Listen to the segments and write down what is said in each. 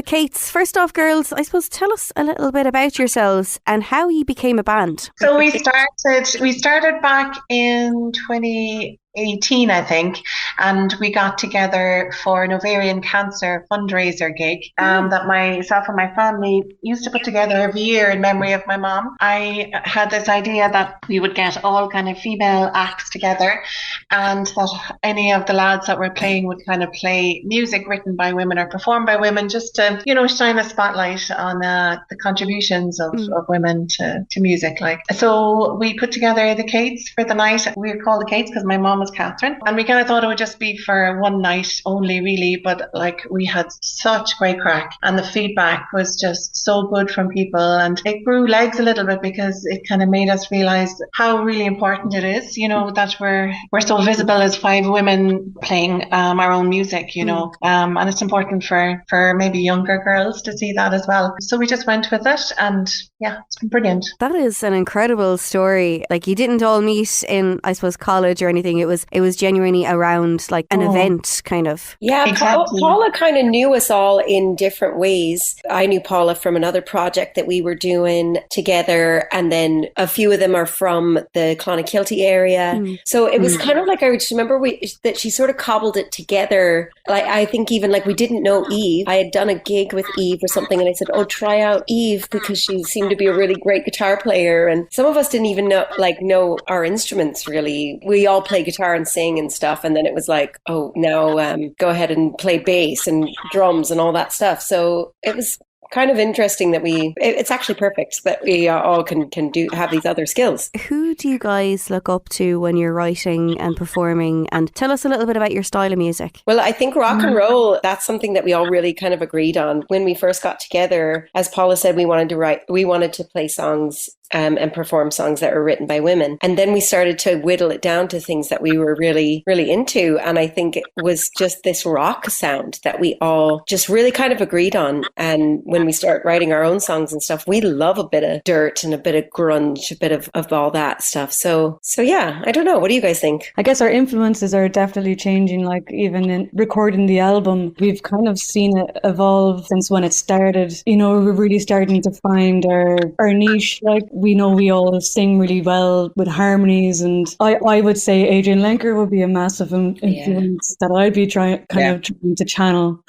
the Kates. First off, girls, I suppose tell us a little bit about yourselves and how you became a band. So we started back in 2018, I think, and we got together for an ovarian cancer fundraiser gig that myself and my family used to put together every year in memory of my mom. I had this idea that we would get all kind of female acts together, and that any of the lads that were playing would kind of play music written by women or performed by women, just to, you know, shine a spotlight on the contributions of women to music. So we put together the Kates for the night. We were called the Kates because my mom was Catherine, and we kind of thought it would just be for one night only, really, but like we had such great crack, and the feedback was just so good from people, and it grew legs a little bit because it kind of made us realize how really important it is, you know, that we're so visible as 5 women playing our own music, you know, and it's important for maybe younger girls to see that as well. So we just went with it, and yeah, it's been brilliant. That is an incredible story. Like, you didn't all meet in, I suppose, college or anything. It was genuinely around like an event, kind of. Yeah, exactly. Paula kind of knew us all in different ways. I knew Paula from another project that we were doing together, and then a few of them are from the Clonakilty area. So it was kind of like, I just remember that she sort of cobbled it together. Like, I think even like we didn't know Eve. I had done a gig with Eve or something, and I said, "Oh, try out Eve," because she seemed to be a really great guitar player, and some of us didn't even know our instruments really. We all play guitar and sing and stuff, and then it was like, oh, now go ahead and play bass and drums and all that stuff. So it was kind of interesting that it's actually perfect that we all can have these other skills. Who do you guys look up to when you're writing and performing? And tell us a little bit about your style of music. Well, I think rock and roll, that's something that we all really kind of agreed on. When we first got together, as Paula said, we wanted to play songs and perform songs that were written by women. And then we started to whittle it down to things that we were really, really into. And I think it was just this rock sound that we all just really kind of agreed on. And when we start writing our own songs and stuff, we love a bit of dirt and a bit of grunge, a bit of all that stuff. So yeah, I don't know. What do you guys think? I guess our influences are definitely changing. Like, even in recording the album, we've kind of seen it evolve since when it started. You know, we're really starting to find our niche. Like, we know we all sing really well with harmonies, and I would say Adrian Lenker would be a massive influence that I'd be trying to channel.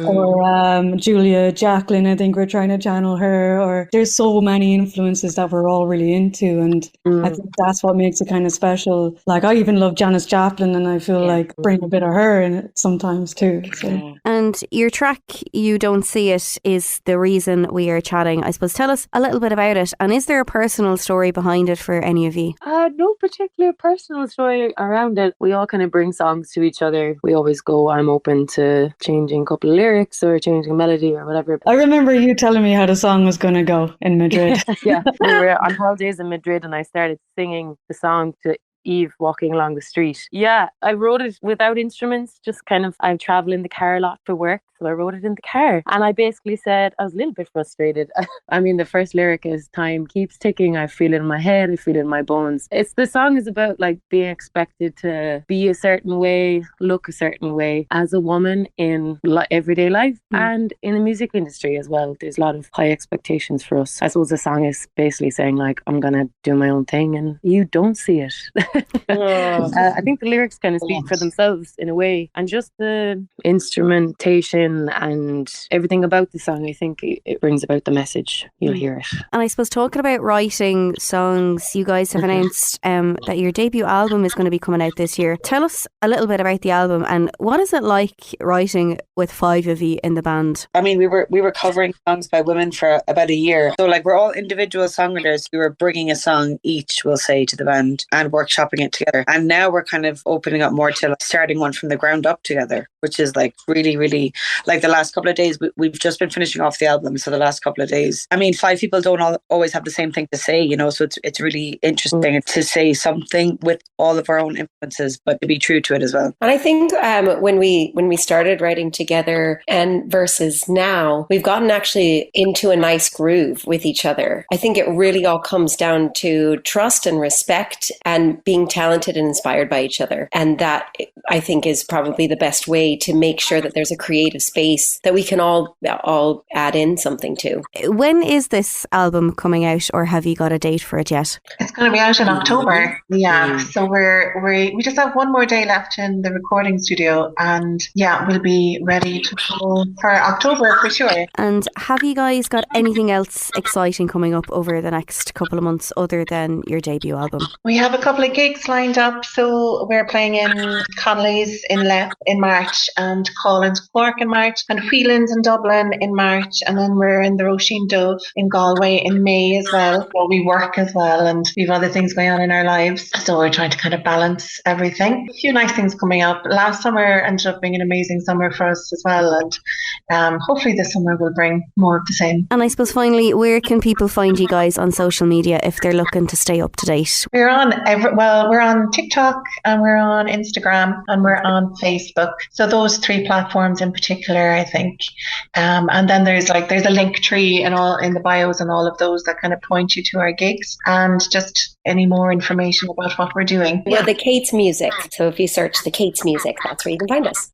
Or Julia Jacqueline, I think we're trying to channel her. Or there's so many influences that we're all really into, and I think that's what makes it kind of special. Like, I even love Janis Joplin, and I feel like bring a bit of her in it sometimes too. So. And your track "You Don't See It" is the reason we are chatting. I suppose tell us a little bit about it, and is there a personal story behind it for any of you? No particular personal story around it. We all kind of bring songs to each other. We always go, I'm open to changing a couple of lyrics or changing a melody or whatever. I remember you telling me how the song was going to go in Madrid. Yeah, we were on holidays in Madrid, and I started singing the song to Eve walking along the street. Yeah, I wrote it without instruments, just kind of, I travel in the car a lot for work, so I wrote it in the car. And I basically said, I was a little bit frustrated. I mean, the first lyric is, time keeps ticking, I feel it in my head, I feel it in my bones. The song is about like being expected to be a certain way, look a certain way as a woman in everyday life and in the music industry as well. There's a lot of high expectations for us. I suppose the song is basically saying like, I'm gonna do my own thing and you don't see it. I think the lyrics kind of speak for themselves in a way, and just the instrumentation and everything about the song, I think it brings about the message. You'll hear it. And I suppose talking about writing songs, you guys have announced that your debut album is going to be coming out this year. Tell us a little bit about the album, and what is it like writing with 5 of you in the band? I mean, we were covering songs by women for about a year, so like we're all individual songwriters. We were bringing a song each, we'll say, to the band and workshopping it together, and now we're kind of opening up more to like starting one from the ground up together, which is like really, really, like the last couple of days we've just been finishing off the album. So the last couple of days, I mean, 5 people don't always have the same thing to say, you know, so it's really interesting to say something with all of our own influences, but to be true to it as well. And I think when we started writing together and versus now, we've gotten actually into a nice groove with each other. I think it really all comes down to trust and respect and being talented and inspired by each other. And that, I think, is probably the best way to make sure that there's a creative space that we can all add in something to. When is this album coming out, or have you got a date for it yet? It's going to be out in October. Yeah. So we just have one more day left in the recording studio, and we'll be ready to go for October for sure. And have you guys got anything else exciting coming up over the next couple of months other than your debut album? We have a couple of gigs lined up. So we're playing in Connolly's in Leith in March, and Collins Cork in March, and Whelan's in Dublin in March, and then we're in the Roisin Dove in Galway in May as well. Well, we work as well, and we have other things going on in our lives, so we're trying to kind of balance everything. A few nice things coming up. Last summer ended up being an amazing summer for us as well, and hopefully this summer will bring more of the same. And I suppose finally, where can people find you guys on social media if they're looking to stay up to date? We're on we're on TikTok, and we're on Instagram, and we're on Facebook. So those 3 platforms in particular, I think. And then there's a link tree and all in the bios and all of those that kind of point you to our gigs and just any more information about what we're doing. Well, the Kate's Music. So if you search the Kate's Music, that's where you can find us.